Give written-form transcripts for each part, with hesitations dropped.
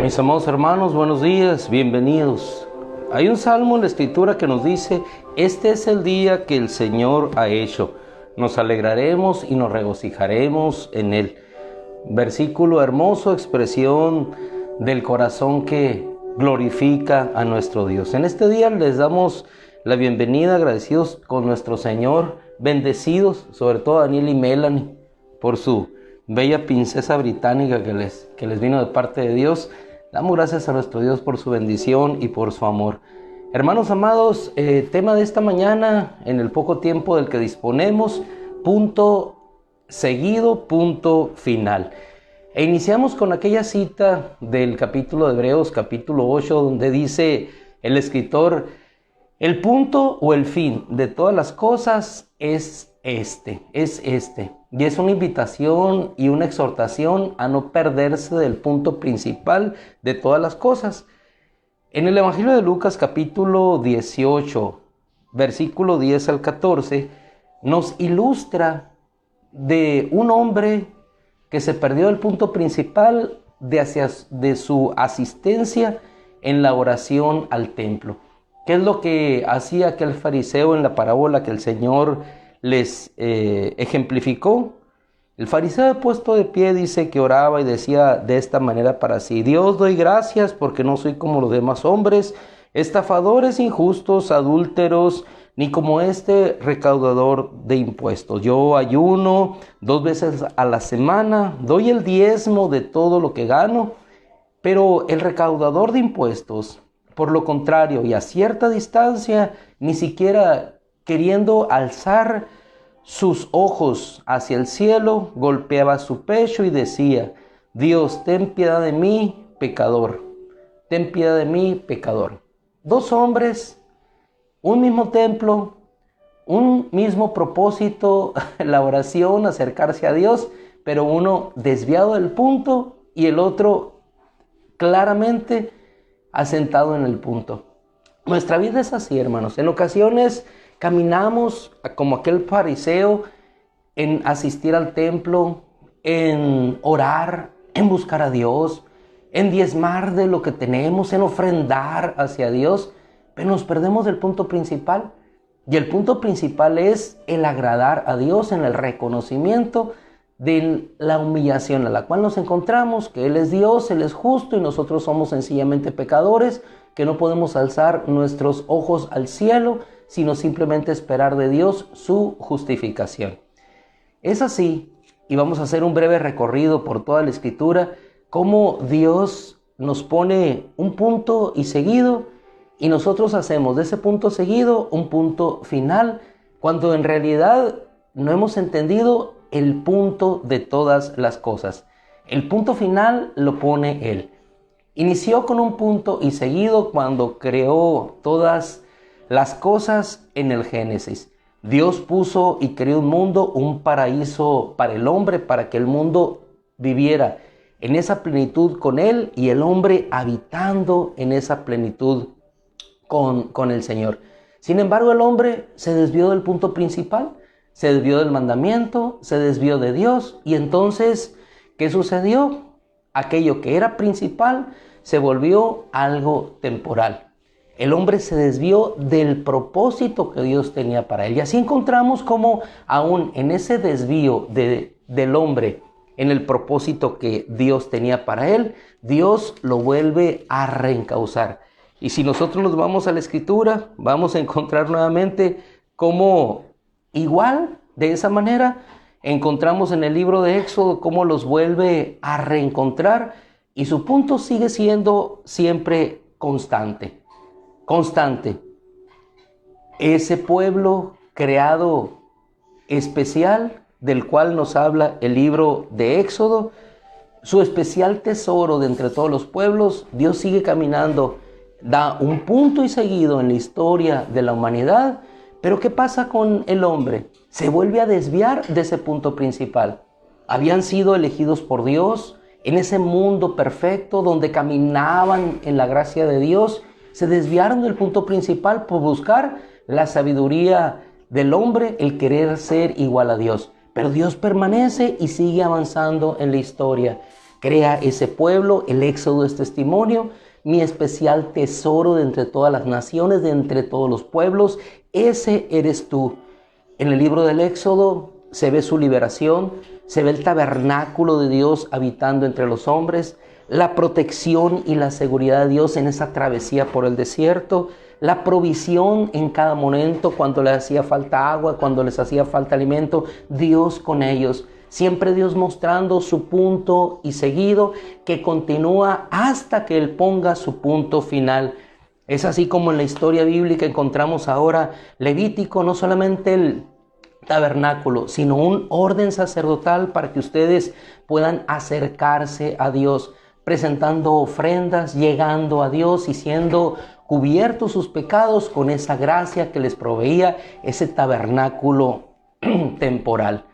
Mis amados hermanos, buenos días, bienvenidos. Hay un salmo en la Escritura que nos dice: este es el día que el Señor ha hecho. Nos alegraremos y nos regocijaremos en él. Versículo hermoso, expresión del corazón que glorifica a nuestro Dios. En este día les damos la bienvenida, agradecidos con nuestro Señor, bendecidos, sobre todo a Daniel y Melanie, por su bella princesa británica que les vino de parte de Dios. Damos gracias a nuestro Dios por su bendición y por su amor. Hermanos amados, tema de esta mañana, en el poco tiempo del que disponemos, punto seguido, punto final. E iniciamos con aquella cita del capítulo de Hebreos, capítulo 8, donde dice el escritor: el punto o el fin de todas las cosas es este. Y es una invitación y una exhortación a no perderse del punto principal de todas las cosas. En el Evangelio de Lucas, capítulo 18, versículo 10 al 14, nos ilustra de un hombre que se perdió del punto principal de su asistencia en la oración al templo. ¿Qué es lo que hacía aquel fariseo en la parábola que el Señor les ejemplificó? El fariseo puesto de pie dice que oraba y decía de esta manera para sí: Dios, doy gracias porque no soy como los demás hombres, estafadores, injustos, adúlteros, ni como este recaudador de impuestos. Yo ayuno 2 veces a la semana, doy el diezmo de todo lo que gano. Pero el recaudador de impuestos, por lo contrario, y a cierta distancia, ni siquiera queriendo alzar sus ojos hacia el cielo, golpeaba su pecho y decía: Dios, ten piedad de mí, pecador. Ten piedad de mí, pecador. 2 hombres, un mismo templo, un mismo propósito, la oración, acercarse a Dios, pero uno desviado del punto y el otro claramente asentado en el punto. Nuestra vida es así, hermanos. En ocasiones caminamos como aquel fariseo en asistir al templo, en orar, en buscar a Dios, en diezmar de lo que tenemos, en ofrendar hacia Dios, pero nos perdemos del punto principal. Y el punto principal es el agradar a Dios en el reconocimiento de la humillación a la cual nos encontramos, que Él es Dios, Él es justo y nosotros somos sencillamente pecadores, que no podemos alzar nuestros ojos al cielo, sino simplemente esperar de Dios su justificación. Es así, y vamos a hacer un breve recorrido por toda la Escritura, cómo Dios nos pone un punto y seguido, y nosotros hacemos de ese punto seguido un punto final, cuando en realidad no hemos entendido el punto de todas las cosas. El punto final lo pone Él. Inició con un punto y seguido cuando creó todas las cosas en el Génesis. Dios puso y creó un mundo, un paraíso para el hombre, para que el mundo viviera en esa plenitud con Él y el hombre habitando en esa plenitud con el Señor. Sin embargo, el hombre se desvió del punto principal, se desvió del mandamiento, se desvió de Dios. Y entonces, ¿qué sucedió? Aquello que era principal se volvió algo temporal. El hombre se desvió del propósito que Dios tenía para él. Y así encontramos como aún en ese desvío del hombre, en el propósito que Dios tenía para él, Dios lo vuelve a reencauzar. Y si nosotros nos vamos a la Escritura, vamos a encontrar nuevamente cómo igual, de esa manera, encontramos en el libro de Éxodo cómo los vuelve a reencontrar y su punto sigue siendo siempre constante. Ese pueblo creado especial del cual nos habla el libro de Éxodo, su especial tesoro de entre todos los pueblos. Dios sigue caminando, da un punto y seguido en la historia de la humanidad, pero ¿qué pasa con el hombre? Se vuelve a desviar de ese punto principal. Habían sido elegidos por Dios en ese mundo perfecto donde caminaban en la gracia de Dios. Se desviaron del punto principal por buscar la sabiduría del hombre, el querer ser igual a Dios. Pero Dios permanece y sigue avanzando en la historia. Crea ese pueblo, el Éxodo es testimonio, mi especial tesoro de entre todas las naciones, de entre todos los pueblos, ese eres tú. En el libro del Éxodo se ve su liberación, se ve el tabernáculo de Dios habitando entre los hombres, la protección y la seguridad de Dios en esa travesía por el desierto, la provisión en cada momento, cuando les hacía falta agua, cuando les hacía falta alimento, Dios con ellos. Siempre Dios mostrando su punto y seguido que continúa hasta que Él ponga su punto final. Es así como en la historia bíblica encontramos ahora Levítico, no solamente el tabernáculo, sino un orden sacerdotal para que ustedes puedan acercarse a Dios, presentando ofrendas, llegando a Dios y siendo cubiertos sus pecados con esa gracia que les proveía ese tabernáculo temporal.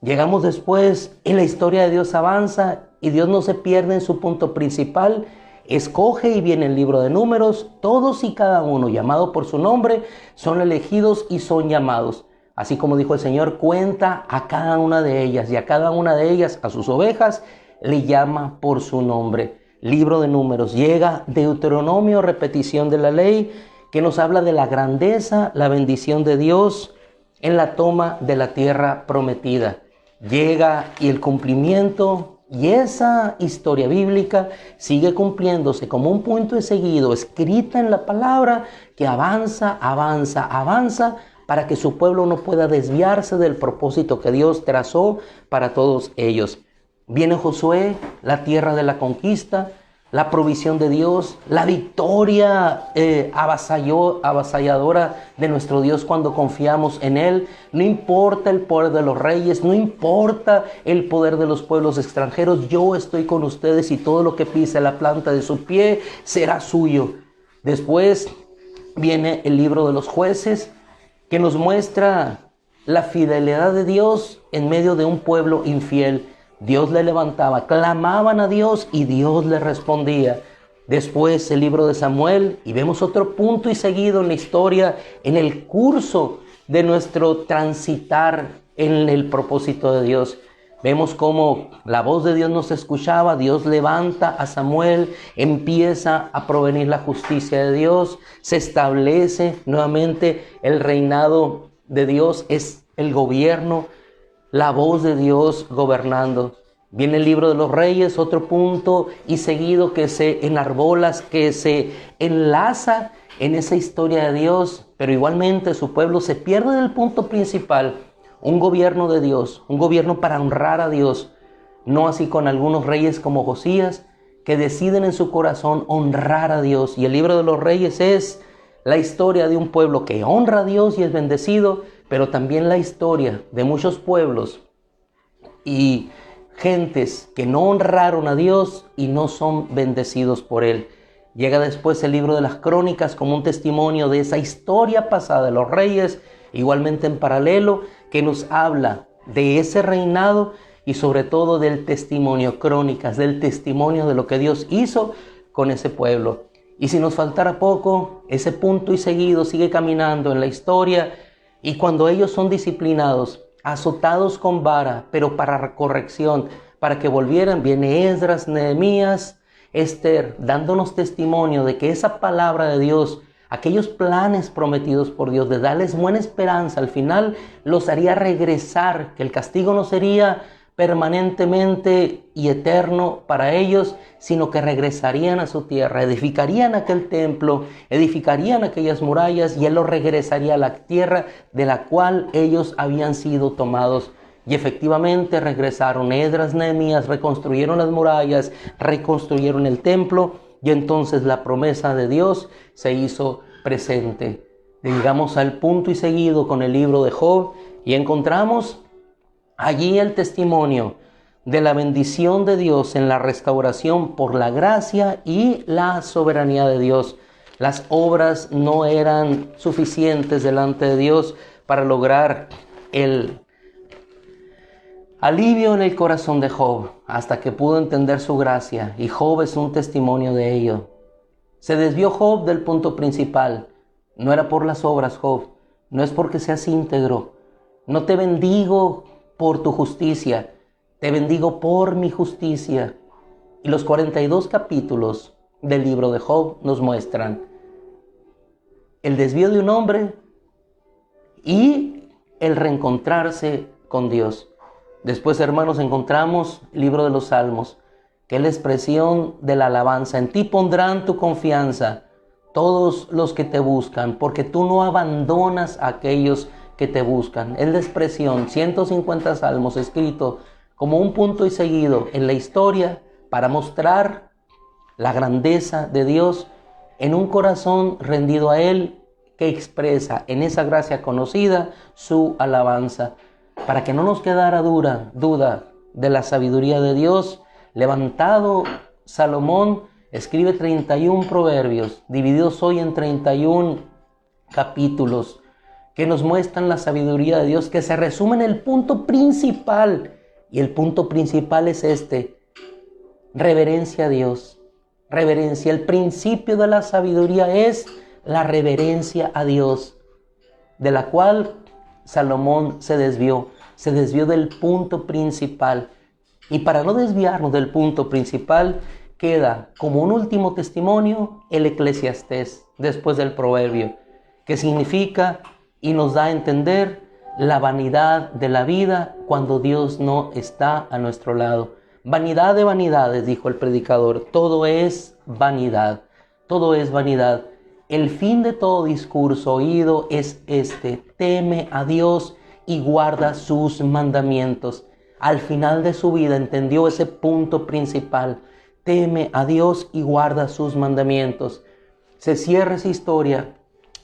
Llegamos después y la historia de Dios avanza y Dios no se pierde en su punto principal. Escoge y viene el libro de Números, todos y cada uno llamado por su nombre son elegidos y son llamados. Así como dijo el Señor, cuenta a cada una de ellas y a cada una de ellas, a sus ovejas, le llama por su nombre. Libro de Números, llega Deuteronomio, repetición de la ley, que nos habla de la grandeza, la bendición de Dios en la toma de la tierra prometida. Llega y el cumplimiento, y esa historia bíblica sigue cumpliéndose como un punto de seguido, escrita en la palabra, que avanza, avanza, avanza, para que su pueblo no pueda desviarse del propósito que Dios trazó para todos ellos. Viene Josué, la tierra de la conquista, la provisión de Dios, la victoria avasalladora de nuestro Dios cuando confiamos en Él. No importa el poder de los reyes, no importa el poder de los pueblos extranjeros, yo estoy con ustedes y todo lo que pise la planta de su pie será suyo. Después viene el libro de los jueces, que nos muestra la fidelidad de Dios en medio de un pueblo infiel. Dios le levantaba, clamaban a Dios y Dios le respondía. Después el libro de Samuel y vemos otro punto y seguido en la historia, en el curso de nuestro transitar en el propósito de Dios. Vemos cómo la voz de Dios nos escuchaba, Dios levanta a Samuel, empieza a provenir la justicia de Dios, se establece nuevamente el reinado de Dios, es el gobierno, la voz de Dios gobernando. Viene el libro de los reyes, otro punto y seguido que se enarbola, que se enlaza en esa historia de Dios, pero igualmente su pueblo se pierde del punto principal. Un gobierno de Dios, un gobierno para honrar a Dios, no así con algunos reyes como Josías, que deciden en su corazón honrar a Dios. Y el libro de los reyes es la historia de un pueblo que honra a Dios y es bendecido, pero también la historia de muchos pueblos y gentes que no honraron a Dios y no son bendecidos por Él. Llega después el libro de las Crónicas como un testimonio de esa historia pasada de los reyes, igualmente en paralelo, que nos habla de ese reinado y sobre todo del testimonio, Crónicas, del testimonio de lo que Dios hizo con ese pueblo. Y si nos faltara poco, ese punto y seguido sigue caminando en la historia y cuando ellos son disciplinados, azotados con vara, pero para corrección, para que volvieran, viene Esdras, Nehemías, Esther, dándonos testimonio de que esa palabra de Dios, aquellos planes prometidos por Dios de darles buena esperanza, al final los haría regresar, que el castigo no sería permanentemente y eterno para ellos, sino que regresarían a su tierra, edificarían aquel templo, edificarían aquellas murallas y Él los regresaría a la tierra de la cual ellos habían sido tomados. Y efectivamente regresaron Esdras, Nehemías, reconstruyeron las murallas, reconstruyeron el templo y entonces la promesa de Dios se hizo presente. Llegamos al punto y seguido con el libro de Job y encontramos allí el testimonio de la bendición de Dios en la restauración por la gracia y la soberanía de Dios. Las obras no eran suficientes delante de Dios para lograr el alivio en el corazón de Job, hasta que pudo entender su gracia, y Job es un testimonio de ello. Se desvió Job del punto principal. No era por las obras, Job, no es porque seas íntegro. No te bendigo por tu justicia, te bendigo por mi justicia. Y los 42 capítulos del libro de Job nos muestran el desvío de un hombre y el reencontrarse con Dios. Después, hermanos, encontramos el libro de los Salmos, que es la expresión de la alabanza. En ti pondrán tu confianza todos los que te buscan, porque tú no abandonas a aquellos que te buscan. Es la expresión, 150 salmos escritos como un punto y seguido en la historia para mostrar la grandeza de Dios en un corazón rendido a Él, que expresa en esa gracia conocida su alabanza. Para que no nos quedara duda de la sabiduría de Dios, levantado Salomón escribe 31 proverbios, divididos hoy en 31 capítulos, que nos muestran la sabiduría de Dios, que se resume en el punto principal. Y el punto principal es este: reverencia a Dios. Reverencia. El principio de la sabiduría es la reverencia a Dios, de la cual Salomón se desvió del punto principal. Y para no desviarnos del punto principal, queda como un último testimonio el Eclesiastés, después del proverbio, que significa y nos da a entender la vanidad de la vida cuando Dios no está a nuestro lado. Vanidad de vanidades, dijo el predicador, todo es vanidad, todo es vanidad. El fin de todo discurso oído es este: teme a Dios y guarda sus mandamientos. Al final de su vida entendió ese punto principal: teme a Dios y guarda sus mandamientos. Se cierra esa historia,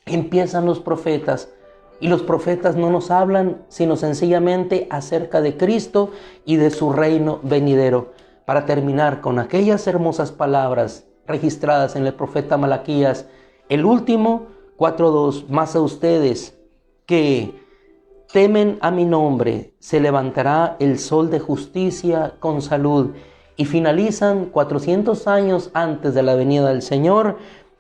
empiezan los profetas, y los profetas no nos hablan sino sencillamente acerca de Cristo y de su reino venidero, para terminar con aquellas hermosas palabras registradas en el profeta Malaquías, el último, 4:2, mas a ustedes que temen a mi nombre, se levantará el sol de justicia con salud. Y finalizan 400 años antes de la venida del Señor.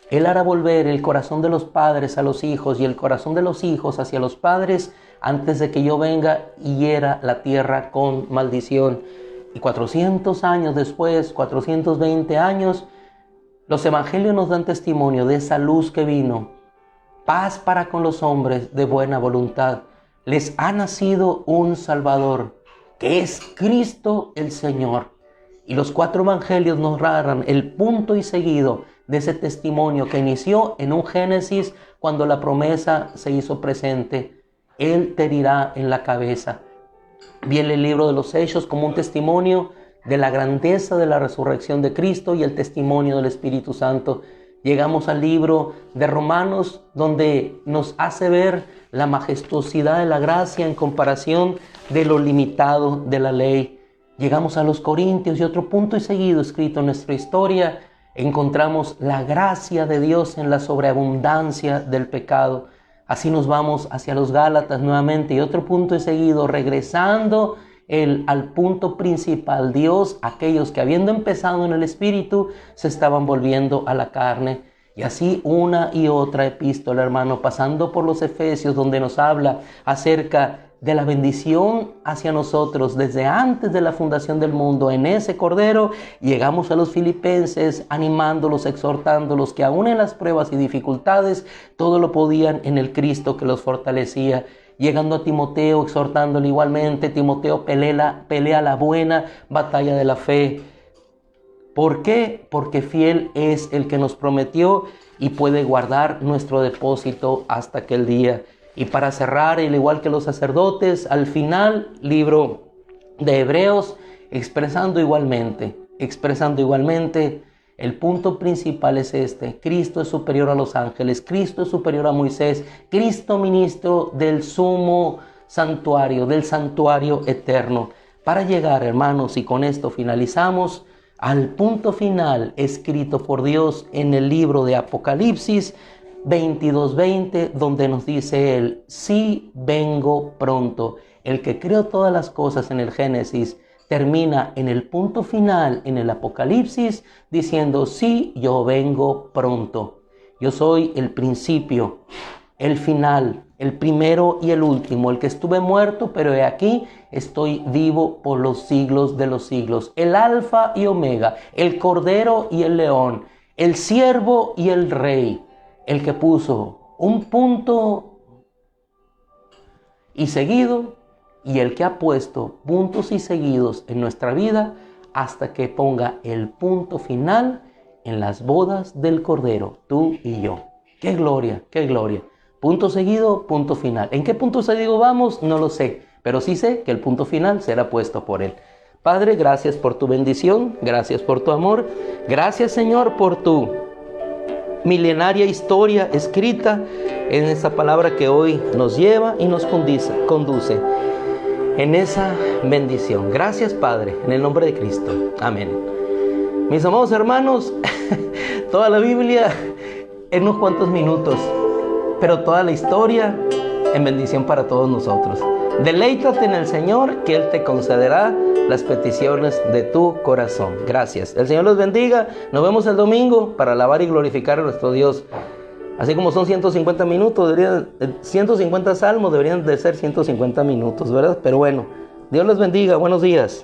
Él hará volver el corazón de los padres a los hijos y el corazón de los hijos hacia los padres, antes de que yo venga y hiera la tierra con maldición. Y 400 años después, 420 años, los evangelios nos dan testimonio de esa luz que vino. Paz para con los hombres de buena voluntad. Les ha nacido un Salvador, que es Cristo el Señor. Y los 4 evangelios nos narran el punto y seguido de ese testimonio que inició en un Génesis, cuando la promesa se hizo presente: Él te herirá en la cabeza. Viene el libro de los Hechos como un testimonio de la grandeza de la resurrección de Cristo y el testimonio del Espíritu Santo. Llegamos al libro de Romanos, donde nos hace ver la majestuosidad de la gracia en comparación de lo limitado de la ley. Llegamos a los Corintios y otro punto y seguido escrito en nuestra historia, encontramos la gracia de Dios en la sobreabundancia del pecado. Así nos vamos hacia los Gálatas nuevamente y otro punto y seguido, regresando al punto principal: Dios, aquellos que habiendo empezado en el Espíritu se estaban volviendo a la carne. Y así una y otra epístola, hermano, pasando por los Efesios, donde nos habla acerca de la bendición hacia nosotros desde antes de la fundación del mundo en ese Cordero. Llegamos a los Filipenses, animándolos, exhortándolos que aún en las pruebas y dificultades todo lo podían en el Cristo que los fortalecía. Llegando a Timoteo, exhortándole igualmente: Timoteo, pelea la buena batalla de la fe. ¿Por qué? Porque fiel es el que nos prometió y puede guardar nuestro depósito hasta aquel día. Y para cerrar, al igual que los sacerdotes, al final, libro de Hebreos, expresando igualmente El punto principal es este: Cristo es superior a los ángeles, Cristo es superior a Moisés, Cristo ministro del sumo santuario, del santuario eterno. Para llegar, hermanos, y con esto finalizamos, al punto final escrito por Dios en el libro de Apocalipsis 22:20, donde nos dice Él: sí vengo pronto. El que creó todas las cosas en el Génesis termina en el punto final en el Apocalipsis diciendo: sí, yo vengo pronto. Yo soy el principio, el final, el primero y el último, el que estuve muerto, pero he aquí estoy vivo por los siglos de los siglos. El Alfa y Omega, el Cordero y el León, el Siervo y el Rey, el que puso un punto y seguido, y el que ha puesto puntos y seguidos en nuestra vida hasta que ponga el punto final en las bodas del Cordero, tú y yo. ¡Qué gloria, qué gloria! Punto seguido, punto final. ¿En qué punto seguido vamos? No lo sé, pero sí sé que el punto final será puesto por Él. Padre, gracias por tu bendición, gracias por tu amor, gracias, Señor, por tu milenaria historia escrita en esa palabra que hoy nos lleva y nos conduce en esa bendición. Gracias, Padre, en el nombre de Cristo. Amén. Mis amados hermanos, toda la Biblia en unos cuantos minutos, pero toda la historia en bendición para todos nosotros. Deleítate en el Señor, que Él te concederá las peticiones de tu corazón. Gracias. El Señor los bendiga. Nos vemos el domingo para alabar y glorificar a nuestro Dios. Así como son 150 minutos, 150 salmos deberían de ser 150 minutos, ¿verdad? Pero bueno, Dios los bendiga. Buenos días.